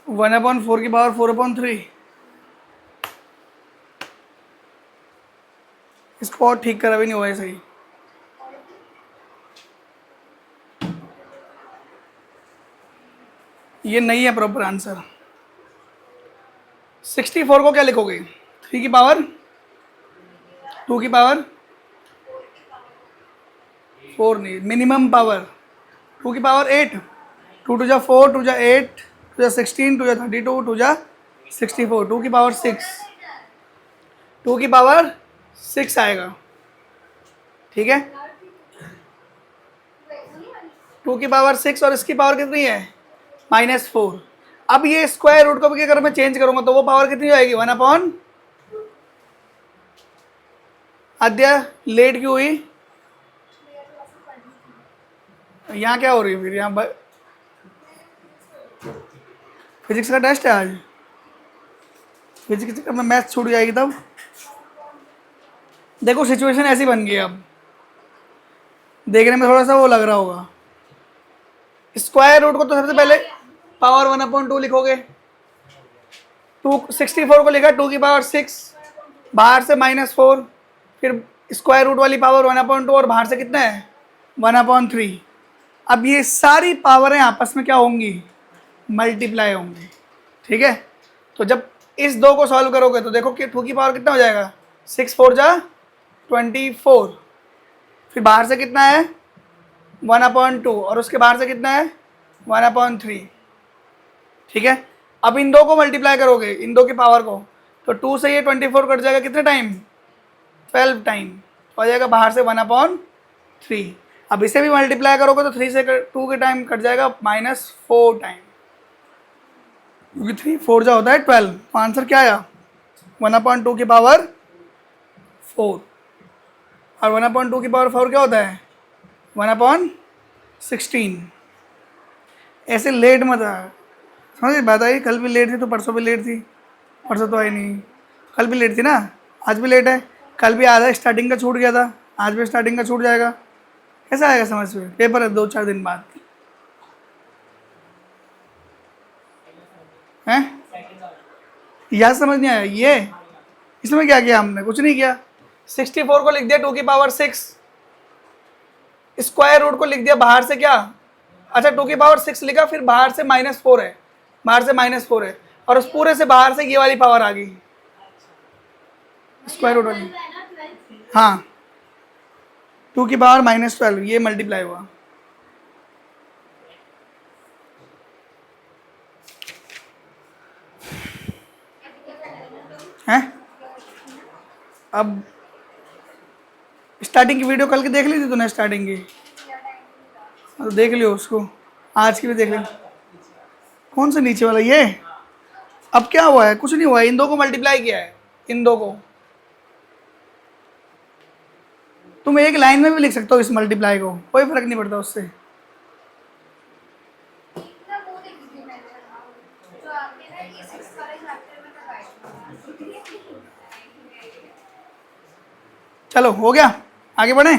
1/4 की पावर 4/3। इसको और ठीक करा भी नहीं हुआ है सही। ये नहीं है प्रॉपर आंसर। 64 को क्या लिखोगे? 3 की पावर 2 की पावर 4 नहीं, मिनिमम पावर 2 की पावर 8। 2 टू जा 4, 2 जा 8, 2 जा 16, 2 जा 32, 2 जा 64, 2 की पावर 6, 2 की पावर 6 आएगा। ठीक है, 2 की पावर 6 और इसकी पावर कितनी है? -4। अब ये स्क्वायर रूट को भी अगर मैं चेंज करूंगा तो वो पावर कितनी आएगी? 1/। आद्या लेट क्यों हुई? यहाँ क्या हो रही है फिर? यहाँ फिजिक्स का टेस्ट है आज। फिजिक्स में मैथ छूट जाएगी तब। देखो सिचुएशन ऐसी बन गई, अब देखने में थोड़ा सा वो लग रहा होगा। स्क्वायर रूट को तो सबसे पहले पावर 1/2 लिखोगे। 64 को लिखा 2 की पावर 6, बाहर से -4, फिर स्क्वायर रूट वाली पावर 1/2 और बाहर से कितना है? 1/3। अब ये सारी पावरें आपस में क्या होंगी? मल्टीप्लाई होंगी। ठीक है, तो जब इस दो को सॉल्व करोगे तो देखो कि 2 की पावर कितना हो जाएगा? 6 4 जा 24, फिर बाहर से कितना है? 1/2 और उसके बाहर से कितना है? 1/3। ठीक है, अब इन दो को मल्टीप्लाई करोगे, इन दो की पावर को, तो 2 से ये 24 कट जाएगा कितने टाइम? 12 टाइम। तो आ जाएगा बाहर से 1/3। अब इसे भी मल्टीप्लाई करोगे तो 3 से 2 के टाइम कट जाएगा -4 टाइम, क्योंकि 3 4 जा होता है 12। तो आंसर क्या आया? 1/2 की पावर 4। और 1/2 की पावर 4 क्या होता है? 1/16। ऐसे लेट मत आ, समझ बात आई? कल भी लेट थी तो परसों भी लेट थी, परसों तो आई नहीं। कल भी लेट थी ना, आज भी लेट है। कल भी आधा स्टार्टिंग का छूट गया था, आज भी स्टार्टिंग का छूट जाएगा। कैसा आएगा समझ में? पेपर है 2-4 दिन बाद हैं। यह समझ नहीं आया ये? इसमें क्या किया हमने? कुछ नहीं किया। 64 को लिख दिया 2 की पावर 6, स्क्वायर रूट को लिख दिया बाहर से क्या? अच्छा 2 की पावर 6 लिखा, फिर बाहर से -4 है, बाहर से -4 है, और उस पूरे से बाहर से ये वाली पावर आ गई स्क्वायर रूट वाली। हाँ, 2 की पावर -12 ये मल्टीप्लाई हुआ। हैं? अब स्टार्टिंग की वीडियो कल की देख ली थी तूने? स्टार्टिंग की तो देख लियो उसको, आज की भी देख लियो। कौन सा नीचे वाला? ये अब क्या हुआ है? कुछ नहीं हुआ है, इन दो को मल्टीप्लाई किया है, इन दो को। तुम एक लाइन में भी लिख सकते हो इस मल्टीप्लाई को, कोई फर्क नहीं पड़ता उससे। चलो हो गया, आगे बढ़े।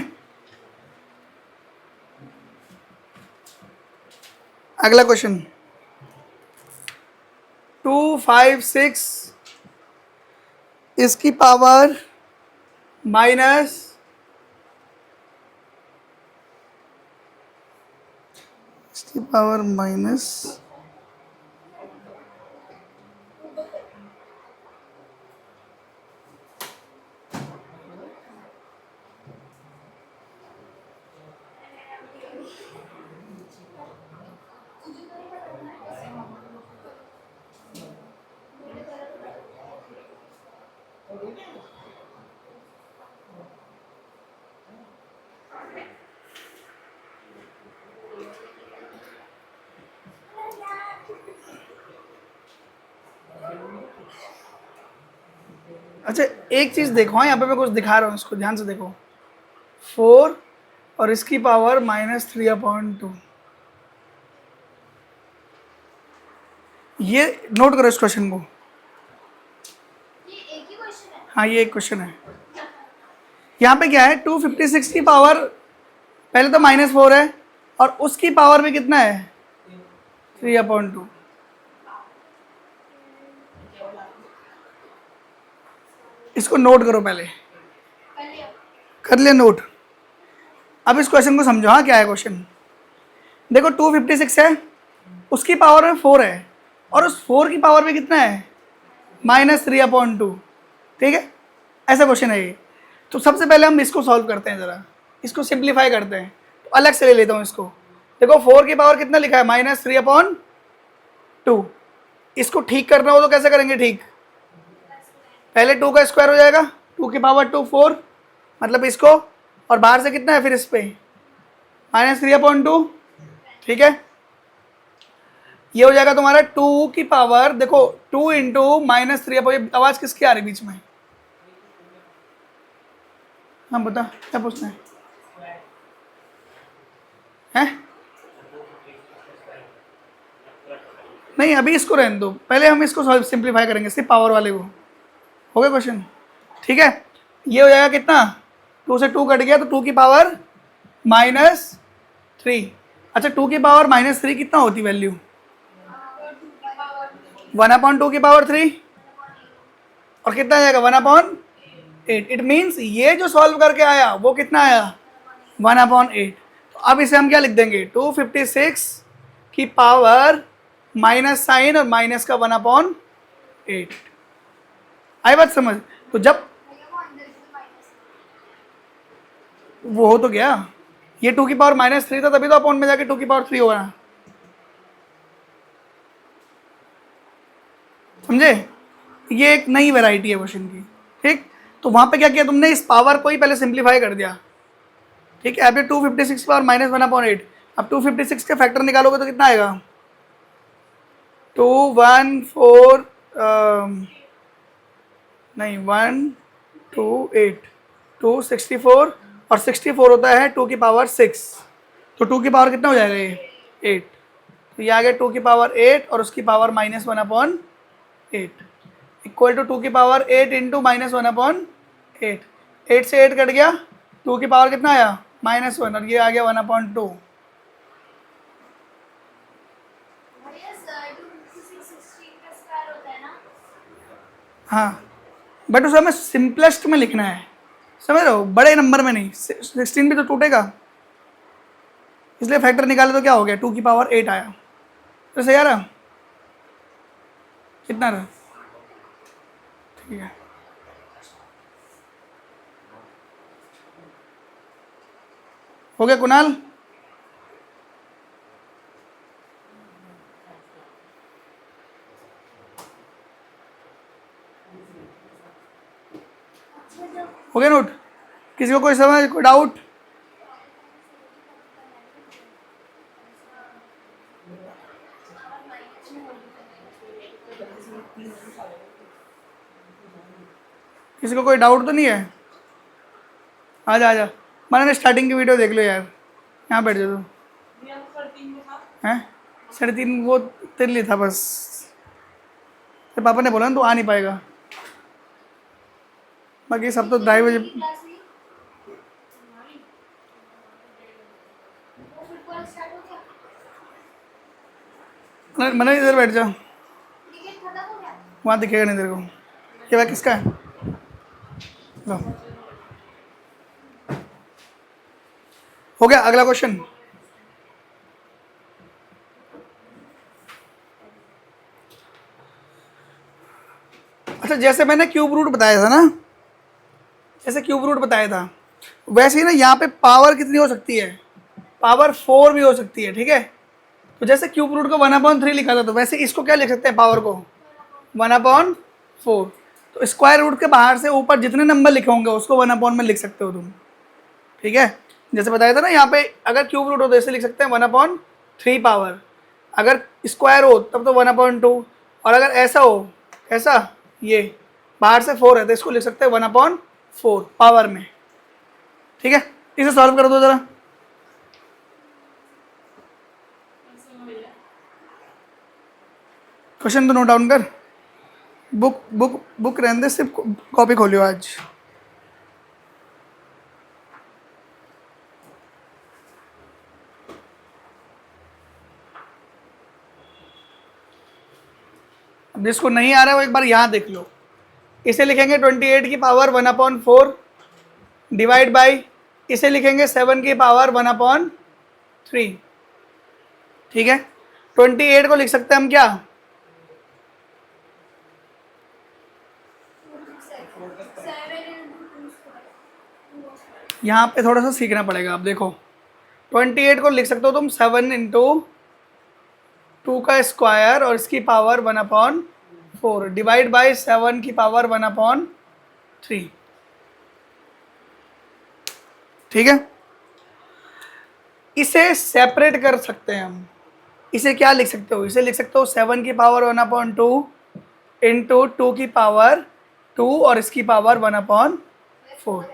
अगला क्वेश्चन 2 5 6 इसकी पावर माइनस इसकी पावर माइनस अच्छा एक चीज देखो, यहाँ पे मैं कुछ दिखा रहा हूँ, इसको ध्यान से देखो। 4 और इसकी पावर -3/2, ये नोट करो इस क्वेश्चन को। ये एक ही क्वेश्चन है? हाँ ये एक क्वेश्चन है। यहाँ पे क्या है? 256 की पावर पहले तो -4 है और उसकी पावर भी कितना है? 3/2। इसको नोट करो पहले, कर लिया। कर लिया नोट। अब इस क्वेश्चन को समझो। हाँ, क्या है क्वेश्चन? देखो 256 है, उसकी पावर में 4 है, और उस 4 की पावर में कितना है? -3/2। ठीक है, ऐसा क्वेश्चन है ये। तो सबसे पहले हम इसको सॉल्व करते हैं, ज़रा इसको सिंप्लीफाई करते हैं। तो अलग से ले लेता हूँ इसको। देखो 4 की पावर कितना लिखा है? -3/2। इसको ठीक करना हो तो कैसे करेंगे ठीक? पहले 2 का स्क्वायर हो जाएगा, 2 की पावर 2 4, मतलब इसको, और बाहर से कितना है फिर इस पे? -3/2। ठीक है, ये हो जाएगा तुम्हारा 2 की पावर, देखो 2 इंटू -3/, आवाज किसकी आ रही बीच में? हाँ बता, क्या पूछना है? नहीं, अभी इसको रहने दो, पहले हम इसको सिंप्लीफाई करेंगे, सिर्फ पावर वाले को। हो गया क्वेश्चन? ठीक है, ये हो जाएगा कितना? 2 से 2 कट गया, तो 2 की पावर -3। अच्छा, 2 की पावर -3 कितना होती वैल्यू? 1/2 की पावर 3, और कितना आएगा? 1/8। इट मीन्स ये जो सॉल्व करके आया वो कितना आया? 1/8। तो अब इसे हम क्या लिख देंगे? 256 की पावर माइनस साइन और माइनस का 1/8। आई बात समझ? तो जब भैया वो अंदर से माइनस। वो हो तो गया, ये 2 की पावर -3 था, तभी तो अपॉन में जाके 2 की पावर 3 होगा ना, समझे? ये एक नई वैरायटी है क्वेश्चन की। ठीक, तो वहां पे क्या किया तुमने? इस पावर को ही पहले सिंप्लीफाई कर दिया। ठीक है, अभी 256 की पावर -1/8। अब 256 के फैक्टर निकालोगे तो कितना आएगा? 214 नहीं 128, 264, और 64 होता है 2 की पावर 6। तो 2 की पावर कितना हो जाएगा ये? 8। तो ये आ गया 2 की पावर 8 और उसकी पावर -1/8, इक्वल टू 2 की पावर 8 इंटू -1/8। 8 से 8 कट गया, 2 की पावर कितना आया? -1, और ये आ गया 1/2। भैया 256 का स्क्वायर होता है ना? हाँ, बट उसे हमें सिंपलेस्ट में लिखना है, समझ रहे हो? बड़े नंबर में नहीं, 16 भी तो टूटेगा, इसलिए फैक्टर निकाले तो क्या हो गया? 2 की पावर 8 आया। तो सही आ रहा? कितना रहा? ठीक है, हो गया कुणाल? हो गया नोट? किसी को कोई समझ, कोई डाउट? किसी को कोई डाउट तो नहीं है? आजा आजा, मैंने स्टार्टिंग की वीडियो देख लो यार, यहाँ बैठ जाओ तुम। हैं? 3:30 वो तेरे लिए था बस, तेरे पापा ने बोला ना तू आ नहीं पाएगा, बाकी सब तो 2:30 बजे। क्लास में वो फुटबॉल स्टार्ट हो गया। मैंने इधर बैठ जा, क्रिकेट खत्म हो गया। वहाँ दिखेगा नहीं तेरे को। ये भाई किसका है? लो, हो गया। अगला क्वेश्चन। अच्छा, जैसे मैंने क्यूब रूट बताया था ना, जैसे क्यूब रूट बताया था, वैसे ही ना यहाँ पे पावर कितनी हो सकती है? पावर 4 भी हो सकती है। ठीक है, तो जैसे क्यूब रूट को 1/3 लिखा था, तो वैसे इसको क्या लिख सकते हैं? पावर को 1/4। तो स्क्वायर रूट के बाहर से ऊपर जितने नंबर लिखे होंगे उसको 1/में लिख सकते हो तुम। ठीक है, जैसे बताया था ना, यहाँ पे अगर क्यूब रूट हो तो ऐसे लिख सकते हैं 1/3 पावर, अगर स्क्वायर हो तब तो 1/2, और अगर ऐसा हो, ऐसा, ये बाहर से 4 है तो इसको लिख सकते हैं 1/4 पावर में। ठीक है, इसे सॉल्व कर दो जरा। क्वेश्चन तो नोट डाउन कर, बुक बुक बुक रहने दे, सिर्फ कॉपी खोलियो आज। जिसको नहीं आ रहा है वो एक बार यहाँ देख लो। इसे लिखेंगे 28 की पावर 1/4 डिवाइड बाई, इसे लिखेंगे 7 की पावर 1/3। ठीक है, 28 को लिख सकते हैं हम क्या, 7 into 2 square। यहाँ पे थोड़ा सा सीखना पड़ेगा। आप देखो 28 को लिख सकते हो तुम 7 इंटू 2 का स्क्वायर और इसकी पावर 1/4 डिवाइड बाई 7 की पावर 1/3। ठीक है, इसे सेपरेट कर सकते हैं हम। इसे क्या लिख सकते हो, इसे लिख सकते हो 7 की पावर 1/2 इंटू 2 की पावर 2 और इसकी पावर 1/4।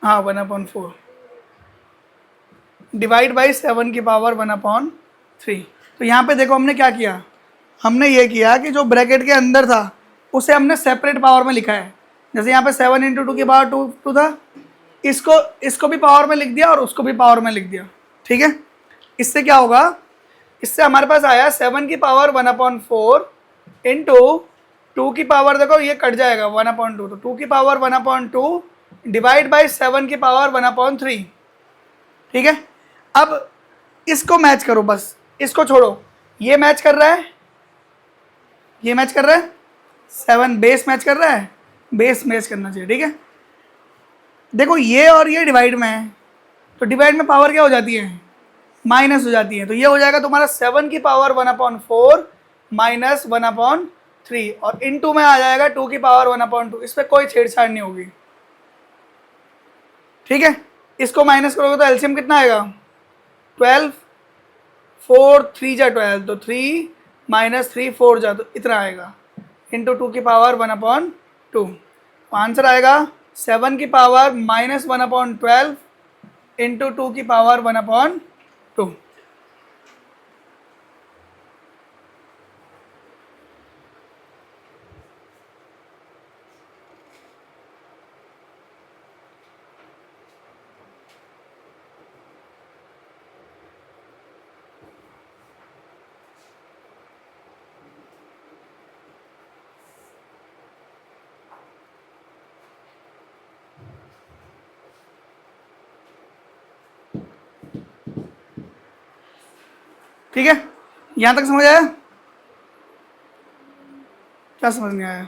हाँ 1/4 डिवाइड बाई 7 की पावर 1/3। तो यहाँ पे देखो हमने क्या किया, हमने ये किया कि जो ब्रैकेट के अंदर था उसे हमने सेपरेट पावर में लिखा है। जैसे यहाँ पे 7 इंटू 2 की पावर 2 था, इसको भी पावर में लिख दिया और उसको भी पावर में लिख दिया। ठीक है, इससे क्या होगा, इससे हमारे पास आया 7 की पावर 1/4 इंटू 2 की पावर, देखो ये कट जाएगा 1/2, तो 2 की पावर 1/2 डिवाइड बाई 7 की पावर 1/3। ठीक है, अब इसको मैच करो, बस इसको छोड़ो, ये मैच कर रहा है, ये मैच कर रहा है, 7 बेस मैच कर रहा है, बेस मैच करना चाहिए। ठीक है, देखो ये और ये डिवाइड में है, तो डिवाइड में पावर क्या हो जाती है, माइनस हो जाती है। तो ये हो जाएगा तुम्हारा 7 की पावर 1/4 माइनस 1/3 और इनटू में आ जाएगा 2 की पावर 1/2। इस पर कोई छेड़छाड़ नहीं होगी। ठीक है, इसको माइनस करोगे तो एलसीएम कितना आएगा, 12, 4 3 जा 12, तो 3 माइनस 3 4 जा, तो इतना आएगा इंटू 2 की पावर 1/2। तो आंसर आएगा 7 की पावर माइनस 1/12 इंटू 2 की पावर 1/2। ठीक है, यहां तक समझ आया, क्या समझ नहीं आया,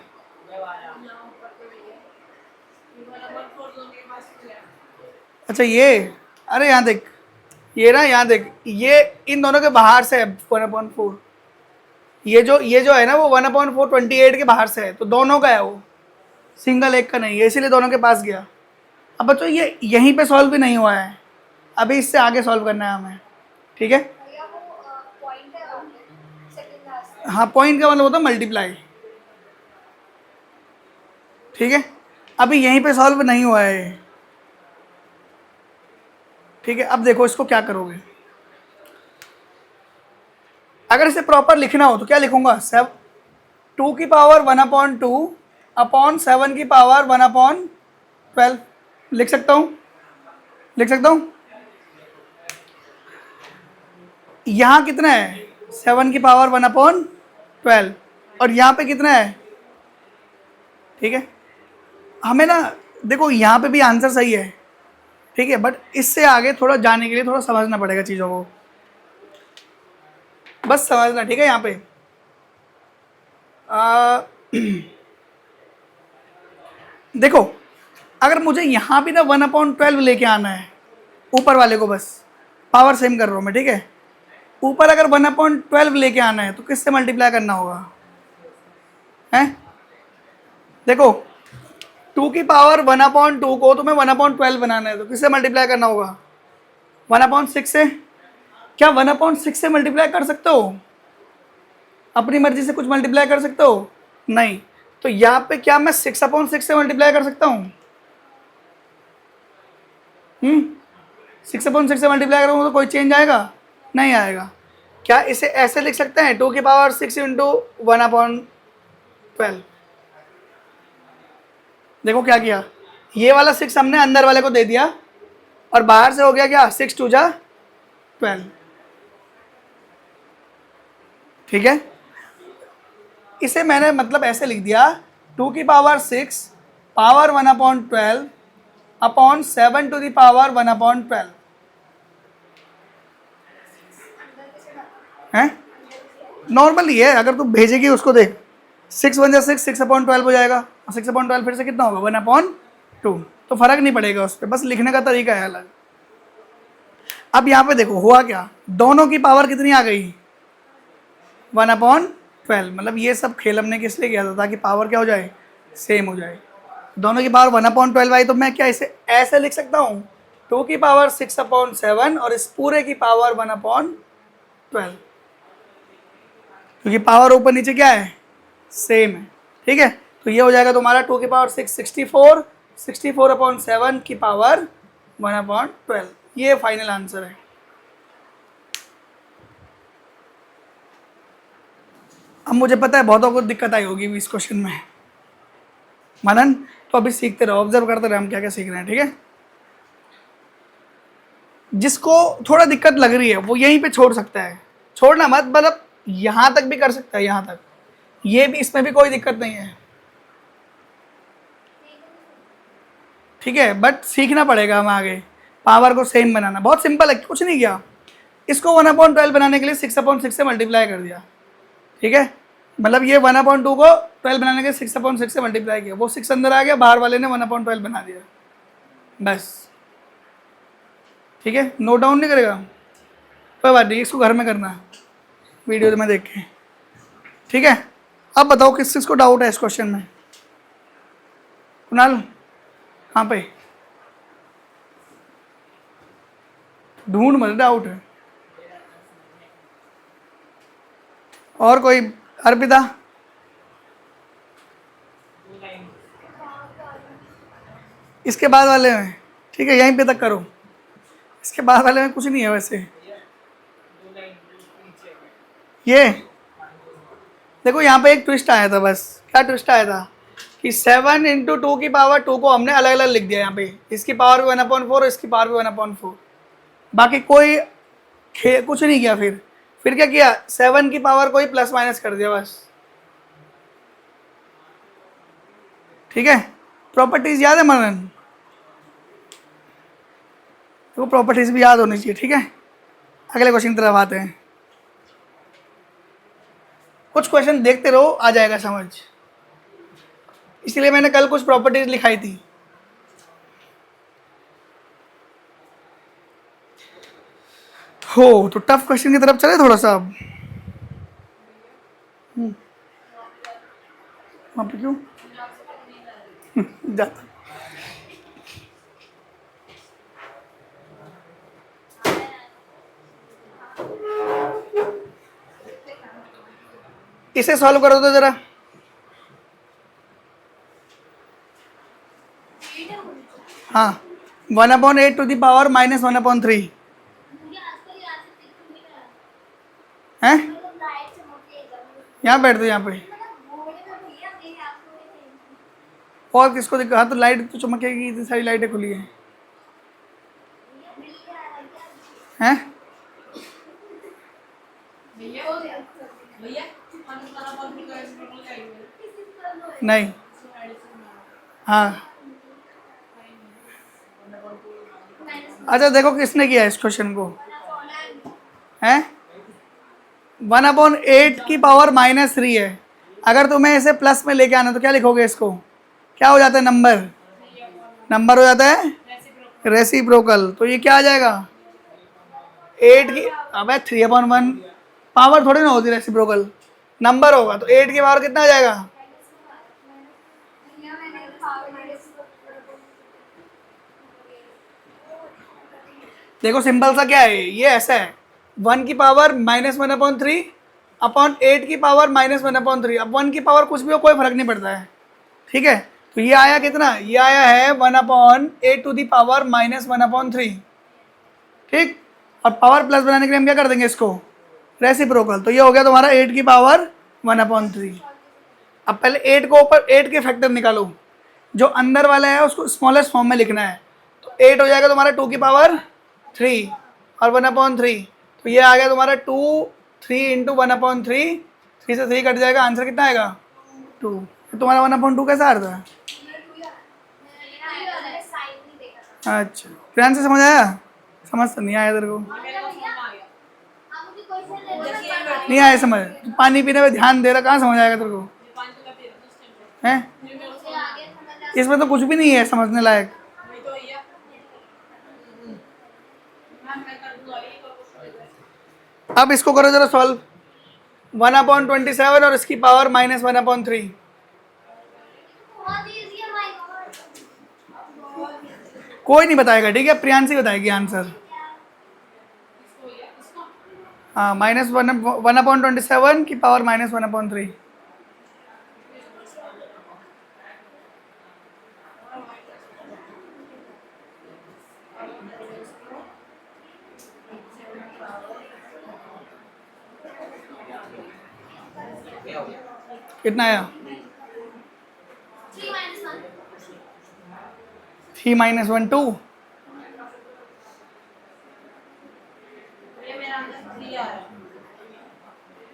अच्छा ये, अरे यहाँ देख, ये ना यहाँ देख, ये इन दोनों के बाहर से है 1/4, ये जो है ना वो 1/4 28 के बाहर से है, तो दोनों का है वो, सिंगल एक का नहीं है, इसीलिए दोनों के पास गया। अब बच्चों ये यहीं पे सॉल्व भी नहीं हुआ है, अभी इससे आगे सॉल्व करना है हमें। ठीक है, भैया वो पॉइंट है आगे सेकंड लास्ट। हाँ पॉइंट का मतलब होता है मल्टीप्लाई। ठीक है, अभी यहीं पे सॉल्व नहीं हुआ है। ठीक है, अब देखो इसको क्या करोगे, अगर इसे प्रॉपर लिखना हो तो क्या लिखूंगा, 2 की पावर 1/2 अपॉन 7 की पावर 1/12 लिख सकता हूँ, लिख सकता हूँ। यहाँ कितना है, 7 की पावर 1/12 और यहाँ पे कितना है। ठीक है, हमें ना देखो यहाँ पे भी आंसर सही है, ठीक है, बट इससे आगे थोड़ा जाने के लिए थोड़ा समझना पड़ेगा चीज़ों को, बस समझना। ठीक है, यहाँ पे देखो अगर मुझे यहाँ भी ना 1/12 लेके आना है, ऊपर वाले को बस पावर सेम कर रहा हूँ मैं। ठीक है, ऊपर अगर 1/12 लेके आना है तो किससे मल्टीप्लाई करना होगा, हैं, देखो 2 की पावर 1/2 को तुम्हें 1/12 बनाना है तो किससे मल्टीप्लाई करना होगा, 1/6 से। क्या 1/6 से मल्टीप्लाई कर सकते हो, अपनी मर्जी से कुछ मल्टीप्लाई कर सकते हो, नहीं। तो यहाँ पे क्या मैं 6/6 से मल्टीप्लाई कर सकता हूँ, 6/6 से मल्टीप्लाई करूँगा तो कोई चेंज आएगा, नहीं आएगा। क्या इसे ऐसे लिख सकते हैं, 2 की पावर 6 इंटू 1/12। देखो क्या किया, ये वाला 6 हमने अंदर वाले को दे दिया और बाहर से हो गया क्या, 6 2 जा 12। ठीक है, इसे मैंने मतलब ऐसे लिख दिया 2 की power 6 power 1/12 upon 7 to the power 1/12 है। नॉर्मली है, अगर तू भेजेगी उसको देख 6 1 6 6/12 हो जाएगा और 6/12 फिर से कितना होगा 1/2, तो फर्क नहीं पड़ेगा उस पर, बस लिखने का तरीका है अलग। अब यहाँ पे देखो हुआ क्या, दोनों की पावर कितनी आ गई 1/12, मतलब ये सब खेल हमने किस लिए किया था, ताकि पावर क्या हो जाए सेम हो जाए। दोनों की पावर 1/12 आई तो मैं क्या इसे ऐसे लिख सकता हूँ 2 की पावर 6/7 और इस पूरे की पावर 1/12, क्योंकि पावर ऊपर नीचे क्या है सेम है। ठीक है, तो ये हो जाएगा तुम्हारा 2 की पावर 6 64 64/7 की पावर 1/12, ये फाइनल आंसर है। अब मुझे पता है बहुतों को दिक्कत आई होगी इस क्वेश्चन में, मनन तो अभी सीखते रहो, ऑब्जर्व करते रहो हम क्या क्या सीख रहे हैं। ठीक है, जिसको थोड़ा दिक्कत लग रही है वो यहीं पे छोड़ सकता है, छोड़ना मत, मतलब यहाँ तक भी कर सकता है, यहाँ तक, ये भी, इसमें भी कोई दिक्कत नहीं है। ठीक है, बट सीखना पड़ेगा हम आगे, पावर को सेम बनाना बहुत सिंपल है, कुछ नहीं किया, इसको 1/12 बनाने के लिए 6/6 से मल्टीप्लाई कर दिया। ठीक है, मतलब ये 1/2 को 12 बनाने के 6/6 से मल्टीप्लाई किया, वो 6 अंदर आ गया, बाहर वाले ने 1/12 बना दिया, बस। ठीक है, नोट डाउन नहीं करेगा कोई बात नहीं, इसको घर में करना वीडियो में देख के। ठीक है, अब बताओ किस चीज़ को डाउट है इस क्वेश्चन में, कुणाल कहाँ पे, ढूंढ मत, डाउट है। और कोई, अर्पिता इसके बाद वाले में, ठीक है यहीं पे तक करो, इसके बाद वाले में कुछ नहीं है वैसे। ये देखो यहाँ पे एक ट्विस्ट आया था, बस क्या ट्विस्ट आया था कि 7 × 2 की पावर 2 को हमने अलग अलग लिख दिया यहाँ पे, इसकी पावर भी 1/4 इसकी पावर भी 1/4, बाकी कोई कुछ नहीं किया। फिर क्या किया, 7 की पावर को ही प्लस माइनस कर दिया बस। ठीक है, प्रॉपर्टीज याद है मनन, तो प्रॉपर्टीज भी याद होनी चाहिए। ठीक है, अगले क्वेश्चन की तरफ आते हैं, कुछ क्वेश्चन देखते रहो आ जाएगा समझ, इसलिए मैंने कल कुछ प्रॉपर्टीज लिखाई थी। हो तो टफ क्वेश्चन की तरफ चले थोड़ा सा अब, वहाँ पे क्यों जाता, इसे सॉल्व करो तो जरा, हाँ 1/8 टू द पावर -1/3 है, यहाँ बैठ दो यहाँ पे, और किसको दिक्कत, हाँ तो लाइट तो चमकेगी, इतनी सारी लाइटें खुली हैं हैं, नहीं, हाँ अच्छा देखो किसने किया इस क्वेश्चन को, हैं 1/8 की पावर -3 है, अगर तुम्हें इसे प्लस में लेके आना तो क्या लिखोगे, इसको क्या हो जाता है, नंबर हो जाता है रेसिप्रोकल, तो ये क्या आ जाएगा 8 की, अबे 3/1 पावर थोड़ी ना होती रेसिप्रोकल, नंबर होगा, तो 8 की पावर कितना आ जाएगा, देखो सिंपल सा क्या है, ये ऐसा है 1 की पावर -1/3 अपॉन 8 की पावर -1/3, अब 1 की पावर कुछ भी हो कोई फर्क नहीं पड़ता है। ठीक है, तो ये आया कितना, ये आया है 1/8 टू दी पावर -1/3। ठीक, और पावर प्लस बनाने के लिए हम क्या कर देंगे इसको रेसिप्रोकल, तो ये हो गया तुम्हारा 8 की पावर 1/3। अब पहले 8 को ऊपर 8 के फैक्टर निकालो, जो अंदर वाला है उसको स्मॉलेस्ट फॉर्म में लिखना है, तो 8 हो जाएगा तुम्हारा 2 की पावर 3 और 1/3, तो ये आ गया तुम्हारा 2 3 इंटू 1/3, 3 से 3 कट जाएगा, आंसर कितना आएगा 2। तो तुम्हारा 1/2 कैसा आ रहा था? साइन नहीं देखा था। अच्छा, ध्यान से समझ आया? समझ तो नहीं आया तेरे को? आप मुझे क्वेश्चन दे दो ना। नहीं आया समझ? तू पानी पीने में ध्यान दे रहा, कहाँ समझ आएगा तेरे को? हैं? मुझे आगे समझ आ इसमें तो कुछ भी नहीं है समझने लायक। अब इसको करो जरा सॉल्व। 1/27 और इसकी पावर -1/3। बहुत इजी है माय गॉड। कोई नहीं बताएगा, ठीक है? प्रियांशी बताएगी आंसर। हाँ, -1/27 की पावर -1/3। कितना आया? 3 - 1। 3 - 1 2।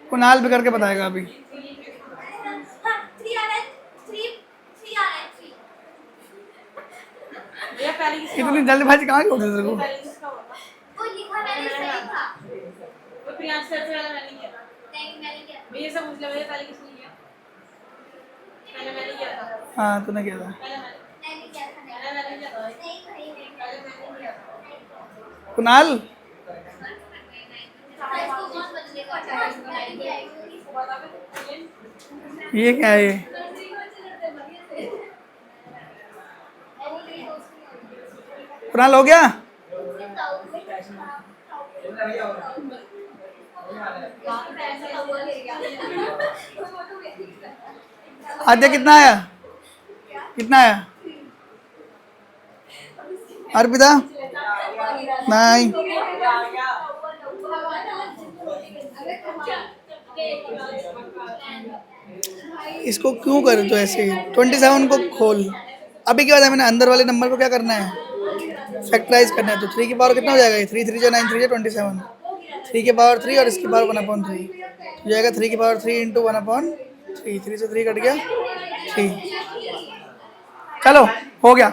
कुणाल भी करके बताएगा अभी। 3 आ रहा है। 3 आ रहा है। 3 इतनी जल्दबाजी कहाँ की होती है तेरे को? वो लिखा मैंने सही था। नहीं मैंने किया। हाँ, तूने किया था। मैंने किया था। नहीं भाई नहीं। कुणाल, इसको कौन बदलेगा? मैंने किया है। ये क्या है ये? कुणाल हो गया? आद्य कितना आया? कितना आया? अर्पिता? नहीं। इसको क्यों कर तो ऐसे? 27 को खोल। अभी क्या होता है, मैंने अंदर वाले नंबर को क्या करना है? फैक्टराइज करना है। तो 3 की पावर कितना हो जाएगा? 3 3 9 3 27। 3 की पावर 3 और इसकी पावर 1/3 तो जाएगा 3 की पावर 3 इंटू 1/3। 3 से 3 कट गया 3। चलो हो गया।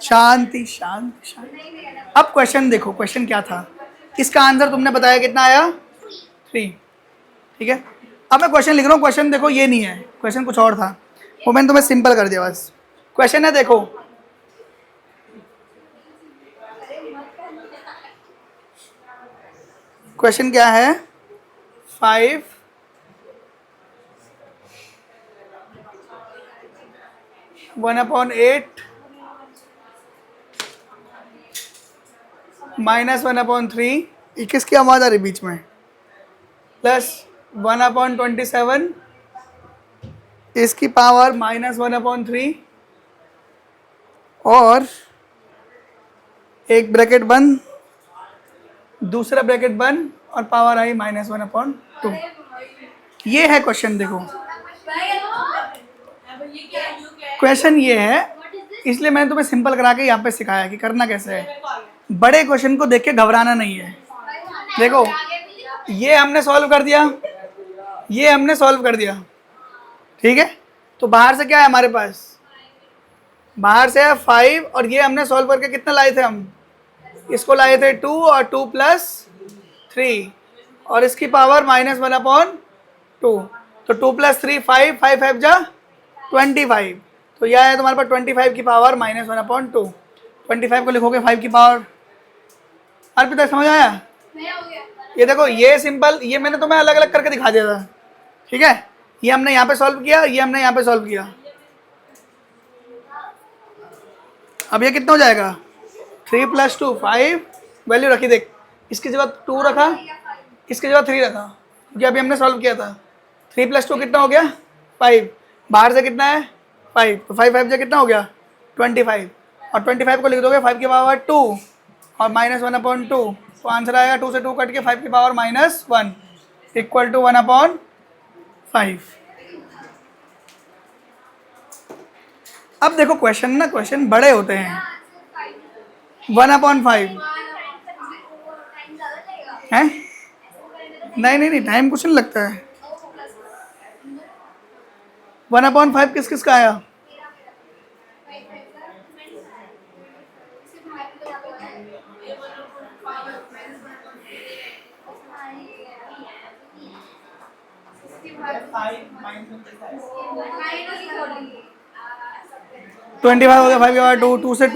शांति शांति शांति। अब क्वेश्चन देखो, क्वेश्चन क्या था? इसका आंसर तुमने बताया कितना आया? 3। ठीक है, अब मैं क्वेश्चन लिख रहा हूँ। क्वेश्चन देखो, ये नहीं है, क्वेश्चन कुछ और था, वो मैंने तुम्हें सिंपल कर दिया बस। क्वेश्चन है देखो, क्वेश्चन क्या है? 5 1/8 -1/3। ये किसकी आवाज़ आ रही बीच में? प्लस 1/27 इसकी पावर -1/3 और एक ब्रैकेट बंद, दूसरा ब्रैकेट बंद और पावर आई -1/2। ये है क्वेश्चन। देखो क्वेश्चन ये है, इसलिए मैंने तुम्हें सिंपल करा के यहाँ पे सिखाया कि करना कैसे है। बड़े क्वेश्चन को देख के घबराना नहीं है। देखो ये हमने सॉल्व कर दिया, ये हमने सॉल्व कर दिया, ठीक है? तो बाहर से क्या है हमारे पास? बाहर से है 5 और ये हमने सॉल्व करके कितना लाए थे हम? इसको लाए थे 2 और 2 + 3 और इसकी पावर -1/2। तो 2 + 3 5, 5 5 जा 25। तो यह है तुम्हारे पास 25 की पावर -1/2। 25 को लिखोगे 5 की पावर। अर्पिता समझ आया? ये देखो, ये सिंपल, ये मैंने तुम्हें अलग अलग करके दिखा दिया था, ठीक है? ये हमने यहाँ पे सॉल्व किया, ये हमने यहाँ पे सॉल्व किया। अब ये कितना हो जाएगा? 3 + 2 5। वैल्यू रखी, देख, इसकी जगह 2 रखा, इसकी जगह 3 रखा, क्योंकि अभी हमने सॉल्व किया था। 3 + 2 कितना हो गया? 5। बाहर से कितना है? 5। तो 5 5 से कितना हो गया? 25। और 25 को लिख दोगे 5 की पावर 2 और -1/2। तो आंसर आएगा 2 से 2 कट के 5 की पावर -1 इक्वल टू 1/5। अब देखो क्वेश्चन ना, क्वेश्चन बड़े होते हैं। 1/5 है, नहीं नहीं नहीं, टाइम कुछ नहीं लगता है। 1/5 किस किस का आया? माइनस 25 हो गया, 5 के बाद 2 से